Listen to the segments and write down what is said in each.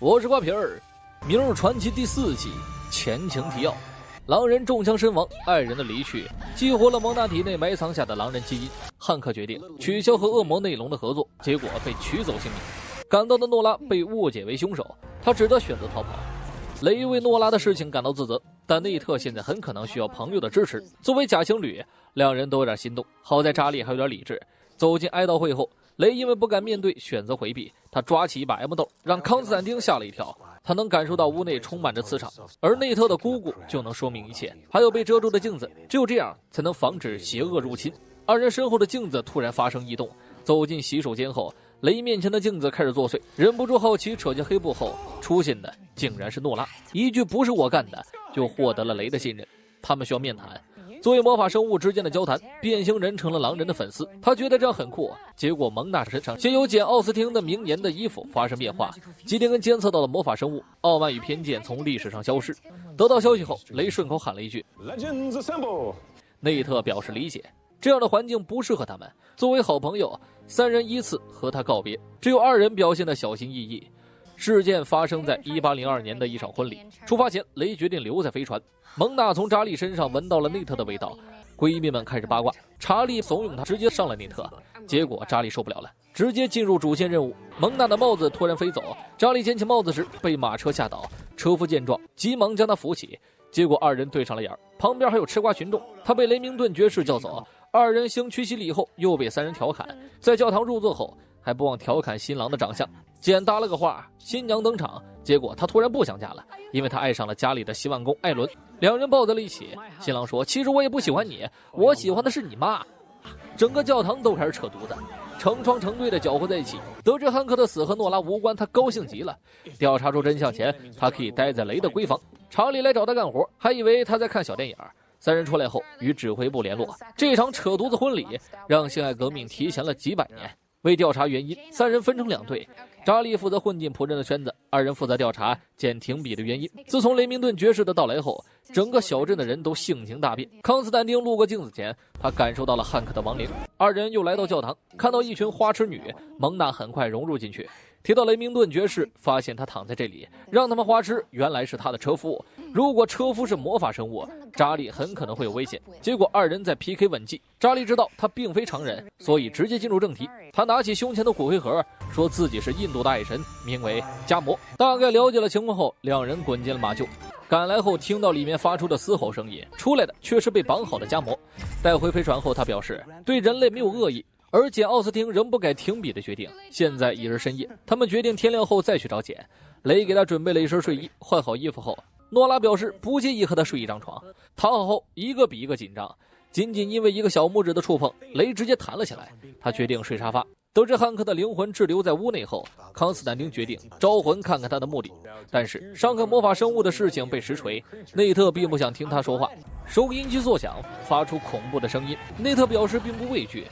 我是瓜皮儿，《明日传奇》第4季前情提要：狼人中枪身亡，爱人的离去激活了蒙娜体内埋藏下的狼人基因。汉克决定取消和恶魔内龙的合作，结果被取走性命。赶到的诺拉被误解为凶手，他只得选择逃跑。雷为诺拉的事情感到自责，但内特现在很可能需要朋友的支持。作为假情侣，两人都有点心动。好在查理还有点理智。走进哀悼会后，雷因为不敢面对，选择回避。他抓起一把 M 豆，让康斯坦丁吓了一跳。他能感受到屋内充满着磁场，而内特的姑姑就能说明一切。还有被遮住的镜子，只有这样才能防止邪恶入侵。二人身后的镜子突然发生异动，走进洗手间后，雷面前的镜子开始作祟，忍不住好奇，扯进黑布后出现的竟然是诺拉。一句不是我干的，就获得了雷的信任。他们需要面谈。作为魔法生物之间的交谈，变形人成了狼人的粉丝，他觉得这样很酷。结果蒙娜身上写有简·奥斯汀的名言的衣服发生变化，基丁根监测到了魔法生物，傲慢与偏见从历史上消失。得到消息后，雷顺口喊了一句 Legends Assemble， 内特表示理解，这样的环境不适合他们。作为好朋友，三人依次和他告别，只有二人表现得小心翼翼。事件发生在1802年的一场婚礼。出发前，雷决定留在飞船。蒙娜从查理身上闻到了内特的味道，闺蜜们开始八卦。查理怂恿她直接上了内特，结果查理受不了了，直接进入主线任务。蒙娜的帽子突然飞走，查理捡起帽子时被马车吓倒，车夫见状急忙将他扶起，结果二人对上了眼，旁边还有吃瓜群众，他被雷明顿爵士叫走。二人行屈膝礼后，又被三人调侃。在教堂入座后，还不忘调侃新郎的长相。简搭了个话，新娘登场，结果她突然不想嫁了，因为她爱上了家里的洗碗工艾伦。两人抱在了一起。新郎说：“其实我也不喜欢你，我喜欢的是你妈。”整个教堂都开始扯犊子，成双成对的搅和在一起。得知汉克的死和诺拉无关，他高兴极了。调查出真相前，他可以待在雷的闺房。查理来找他干活，还以为他在看小电影。三人出来后与指挥部联络，这场扯犊子婚礼让性爱革命提前了几百年。为调查原因，三人分成两队，查理负责混进仆人的圈子，二人负责调查简停笔的原因。自从雷明顿爵士的到来后，整个小镇的人都性情大变。康斯坦丁路过镜子前，他感受到了汉克的亡灵。二人又来到教堂，看到一群花痴女，蒙娜很快融入进去。提到雷明顿爵士，发现他躺在这里，让他们花痴，原来是他的车夫。如果车夫是魔法生物，查理很可能会有危险。结果二人在 PK 吻技，查理知道他并非常人，所以直接进入正题。他拿起胸前的骨灰盒，说自己是印度的爱神，名为加摩。大概了解了情况后，两人滚进了马厩。赶来后听到里面发出的嘶吼声音，出来的却是被绑好的加摩。带回飞船后，他表示对人类没有恶意，而简·奥斯汀仍不改停笔的决定。现在已是深夜，他们决定天亮后再去找简。雷给他准备了一身睡衣，换好衣服后，诺拉表示不介意和他睡一张床。躺好后，一个比一个紧张，仅仅因为一个小拇指的触碰，雷直接弹了起来。他决定睡沙发。得知汉克的灵魂滞留在屋内后，康斯坦丁决定招魂看看他的目的。但是伤害魔法生物的事情被实锤，内特并不想听他说话，收音机作响，发出恐怖的声音。内特表示并不畏惧。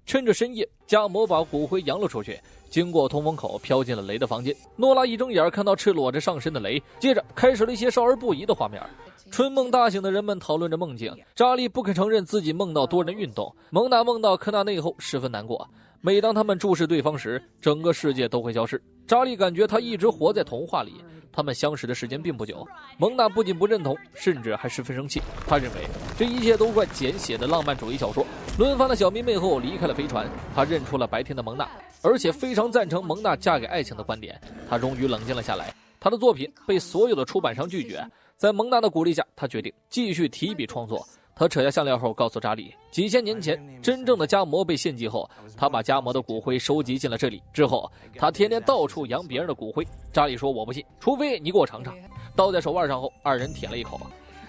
趁着深夜，加摩把骨灰扬了出去，经过通风口飘进了雷的房间。诺拉一睁眼看到赤裸着上身的雷，接着开始了一些少儿不宜的画面。春梦大醒的人们讨论着梦境，查理不肯承认自己梦到多人运动，蒙娜梦到科纳内后十分难过。每当他们注视对方时，整个世界都会消失。查理感觉他一直活在童话里，他们相识的时间并不久。蒙娜不仅不认同，甚至还十分生气。他认为这一切都怪简写的浪漫主义小说。轮番了小迷妹后离开了飞船，他认出了白天的蒙娜，而且非常赞成蒙娜嫁给爱情的观点。他终于冷静了下来，他的作品被所有的出版商拒绝。在蒙娜的鼓励下，他决定继续提笔创作。他扯下项链后告诉查理，几千年前真正的加摩被献祭后，他把加摩的骨灰收集进了这里。之后他天天到处扬别人的骨灰。查理说我不信，除非你给我尝尝。倒在手腕上后，二人舔了一口。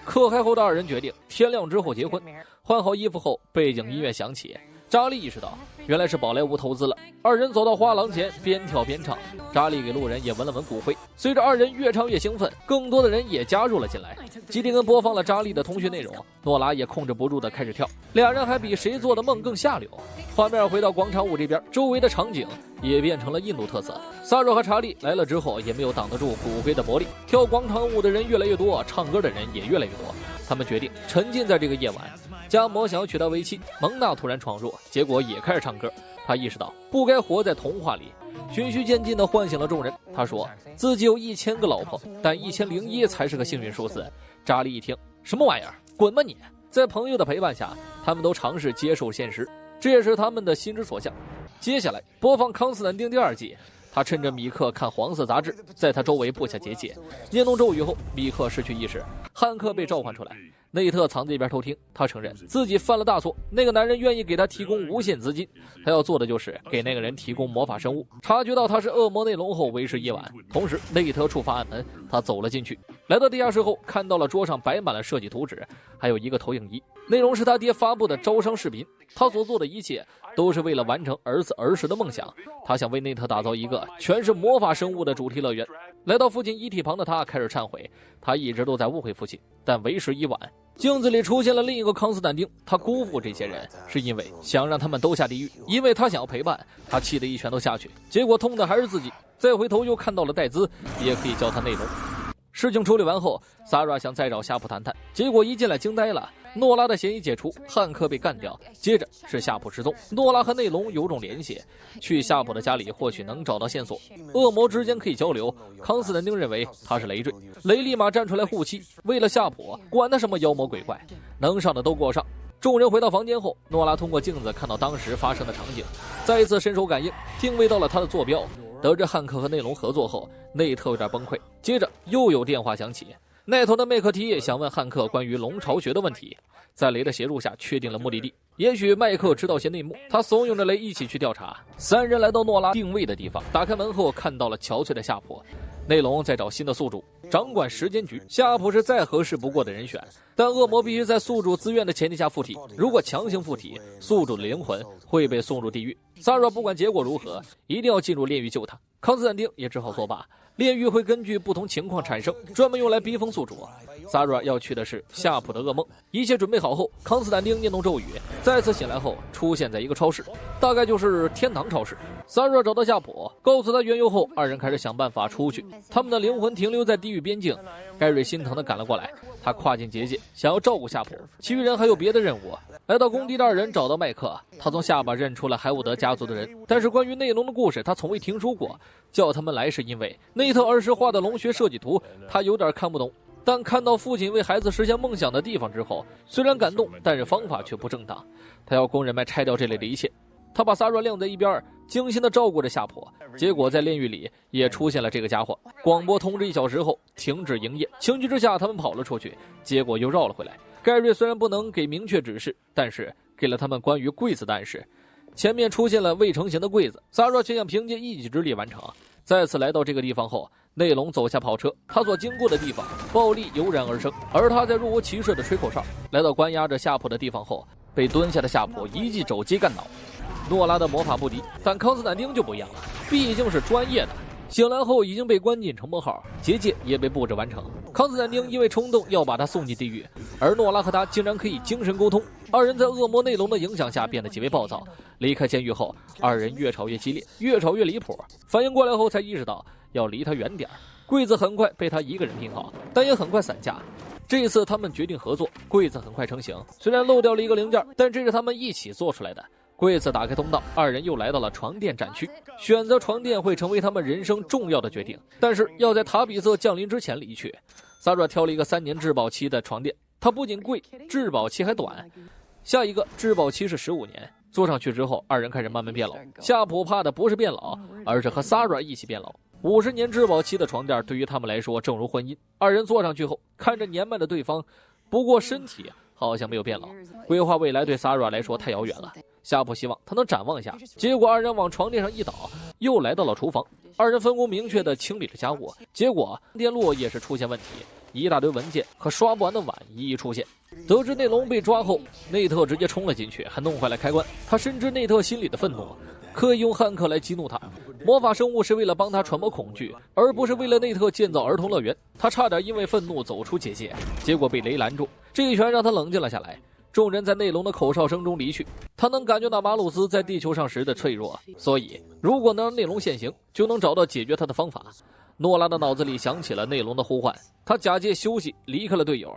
课开后的二人决定天亮之后结婚。换好衣服后，背景音乐响起，查理意识到原来是宝莱坞投资了。二人走到花廊前，边跳边唱。查理给路人也闻了闻骨灰。随着二人越唱越兴奋，更多的人也加入了进来。基丁根播放了查理的通讯内容，诺拉也控制不住的开始跳。俩人还比谁做的梦更下流。画面回到广场舞这边，周围的场景也变成了印度特色。萨若和查理来了之后，也没有挡得住骨灰的魔力。跳广场舞的人越来越多，唱歌的人也越来越多。他们决定沉浸在这个夜晚。加摩想要娶她为妻，蒙娜突然闯入，结果也开始唱歌。他意识到不该活在童话里，循序渐进地唤醒了众人。他说自己有1000个老婆，但1001才是个幸运数字。查理一听，什么玩意儿，滚吧你！在朋友的陪伴下，他们都尝试接受现实，这也是他们的心之所向。接下来播放《康斯坦丁》第2季，他趁着米克看黄色杂志，在他周围布下结界，念动咒语后，米克失去意识，汉克被召唤出来。内特藏在一边偷听，他承认自己犯了大错。那个男人愿意给他提供无限资金，他要做的就是给那个人提供魔法生物。察觉到他是恶魔内龙后，为时已晚。同时，内特触发暗门，他走了进去。来到地下室后，看到了桌上摆满了设计图纸，还有一个投影仪，内容是他爹发布的招商视频。他所做的一切都是为了完成儿子儿时的梦想，他想为内特打造一个全是魔法生物的主题乐园。来到父亲遗体旁的他开始忏悔，他一直都在误会父亲，但为时已晚。镜子里出现了另一个康斯坦丁，他辜负这些人是因为想让他们都下地狱，因为他想要陪伴，他气得一拳头下去，结果痛的还是自己。再回头又看到了戴兹，也可以叫他内龙。事情处理完后，萨拉想再找夏普谈谈，结果一进来惊呆了。诺拉的嫌疑解除，汉克被干掉，接着是夏普失踪。诺拉和内龙有种联系，去夏普的家里或许能找到线索。恶魔之间可以交流，康斯坦丁认为他是累赘，雷立马站出来护妻。为了夏普，管他什么妖魔鬼怪，能上的都给我上。众人回到房间后，诺拉通过镜子看到当时发生的场景，再一次伸手感应，定位到了他的坐标。得知汉克和内龙合作后，内特有点崩溃。接着又有电话响起，那头的麦克提也想问汉克关于龙巢穴的问题。在雷的协助下确定了目的地，也许麦克知道些内幕，他怂恿着雷一起去调查。3人来到诺拉定位的地方，打开门后看到了憔悴的夏普。内龙在找新的宿主，掌管时间局。夏普是再合适不过的人选，但恶魔必须在宿主自愿的前提下附体，如果强行附体，宿主的灵魂会被送入地狱。萨拉不管结果如何，一定要进入炼狱救他。康斯坦丁也只好作罢，炼狱会根据不同情况产生，专门用来逼疯宿主。萨拉要去的是夏普的噩梦。一切准备好后，康斯坦丁念动咒语，再次醒来后出现在一个超市，大概就是天堂超市。萨拉找到夏普，告诉他缘由后，2人开始想办法出去。他们的灵魂停留在地狱边境。盖瑞心疼地赶了过来，他跨进结界，想要照顾夏普。其余人还有别的任务。来到工地的2人找到麦克，他从下巴认出了海伍德家族的人，但是关于内龙的故事他从未听说过。叫他们来是因为内特儿时画的龙穴设计图他有点看不懂，但看到父亲为孩子实现梦想的地方之后，虽然感动，但是方法却不正当。他要工人们拆掉这类的一切。他把萨拉晾在一边，精心地照顾着夏普。结果在炼狱里也出现了这个家伙。广播通知1小时后停止营业，情急之下他们跑了出去，结果又绕了回来。盖瑞虽然不能给明确指示，但是给了他们关于柜子的暗示。前面出现了未成型的柜子，萨拉却想凭借一己之力完成。再次来到这个地方后，内龙走下跑车，他所经过的地方暴力油然而生，而他在若无其事的吹口哨。来到关押着夏普的地方后，被蹲下的夏普一记肘击干倒。诺拉的魔法不敌，但康斯坦丁就不一样了，毕竟是专业的。醒来后已经被关进城门号，结界也被布置完成。康斯坦丁因为冲动要把他送进地狱，而诺拉和他竟然可以精神沟通。2人在恶魔内龙的影响下变得极为暴躁。离开监狱后，2人越吵越激烈，越吵越离谱。反应过来后才意识到要离他远点。柜子很快被他一个人拼好，但也很快散架。这一次他们决定合作，柜子很快成型，虽然漏掉了一个零件，但这是他们一起做出来的。柜子打开通道，2人又来到了床垫展区。选择床垫会成为他们人生重要的决定，但是要在塔比瑟降临之前离去。萨拉挑了一个3年质保期的床垫，它不仅贵，质保期还短。下一个质保期是15年。坐上去之后，2人开始慢慢变老。夏普怕的不是变老，而是和萨拉一起变老。50年质保期的床垫对于他们来说正如婚姻。2人坐上去后，看着年迈的对方，不过身体好像没有变老。规划未来对萨拉来说太遥远了。夏普希望他能展望一下，结果2人往床垫上一倒，又来到了厨房。2人分工明确地清理了家务，结果电路也是出现问题，一大堆文件和刷不完的碗一一出现。得知内龙被抓后，内特直接冲了进去，还弄坏了开关。他深知内特心里的愤怒，刻意用汉克来激怒他。魔法生物是为了帮他传播恐惧，而不是为了内特建造儿童乐园。他差点因为愤怒走出结界，结果被雷拦住，这一拳让他冷静了下来。众人在内龙的口哨声中离去，他能感觉到马鲁斯在地球上时的脆弱，所以如果能让内龙现形，就能找到解决他的方法。诺拉的脑子里响起了内龙的呼唤，他假借休息离开了队友。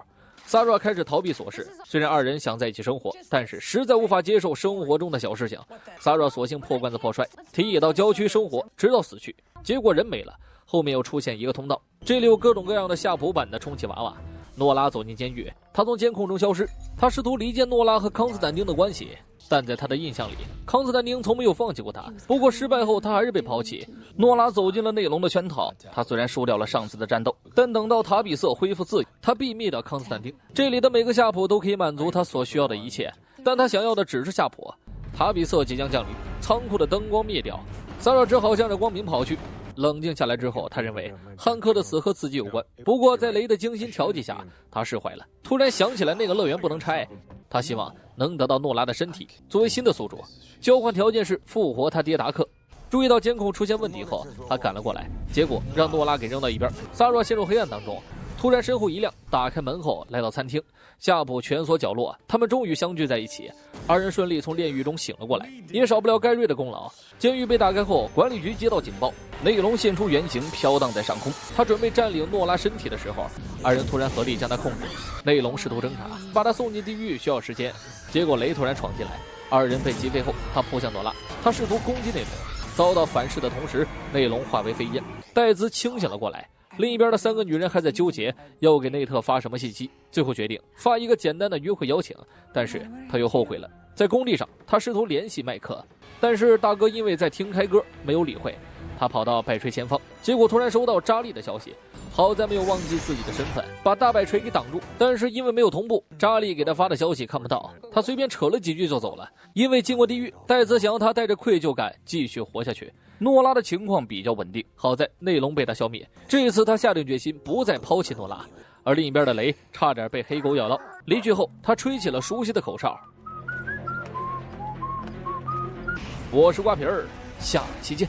Sara 开始逃避琐事，虽然二人想在一起生活，但是实在无法接受生活中的小事情。Sara 索性破罐子破摔，提议到郊区生活，直到死去。结果人没了，后面又出现一个通道，这里有各种各样的夏普版的充气娃娃。诺拉走进监狱，他从监控中消失，他试图离间诺拉和康斯坦丁的关系，但在他的印象里，康斯坦丁从没有放弃过他。不过失败后，他还是被抛弃。诺拉走进了内龙的圈套，他虽然输掉了上次的战斗，但等到塔比瑟恢复自由，他毙灭了康斯坦丁。这里的每个夏普都可以满足他所需要的一切，但他想要的只是夏普。塔比瑟即将降临，仓库的灯光灭掉，Sara只好向着光明跑去。冷静下来之后，他认为汉克的死和自己有关。不过在雷的精心调剂下，他释怀了。突然想起来那个乐园不能拆，他希望能得到诺拉的身体作为新的宿主，交换条件是复活他爹达克。注意到监控出现问题后，他赶了过来，结果让诺拉给扔到一边。Sara陷入黑暗当中，突然身后一亮，打开门后来到餐厅，夏普蜷缩角落，他们终于相聚在一起。二人顺利从炼狱中醒了过来，也少不了盖瑞的功劳。监狱被打开后，管理局接到警报，内龙现出原形，飘荡在上空。他准备占领诺拉身体的时候，二人突然合力将他控制。内龙试图挣扎，把他送进地狱需要时间，结果雷突然闯进来，二人被击飞后，他扑向诺拉，他试图攻击内龙，遭到反噬的同时，内龙化为飞烟。戴兹清醒了过来，另一边的三个女人还在纠结要给内特发什么信息，最后决定发一个简单的约会邀请，但是他又后悔了。在工地上，他试图联系麦克，但是大哥因为在听开歌没有理会，他跑到摆锤前方，结果突然收到扎利的消息，好在没有忘记自己的身份，把大摆锤给挡住，但是因为没有同步，扎利给他发的消息看不到，他随便扯了几句就走了。因为经过地狱，戴兹想要他带着愧疚感继续活下去。诺拉的情况比较稳定，好在内龙被他消灭，这一次他下定决心不再抛弃诺拉。而另一边的雷差点被黑狗咬到，离去后他吹起了熟悉的口哨。我是瓜皮儿，下期见。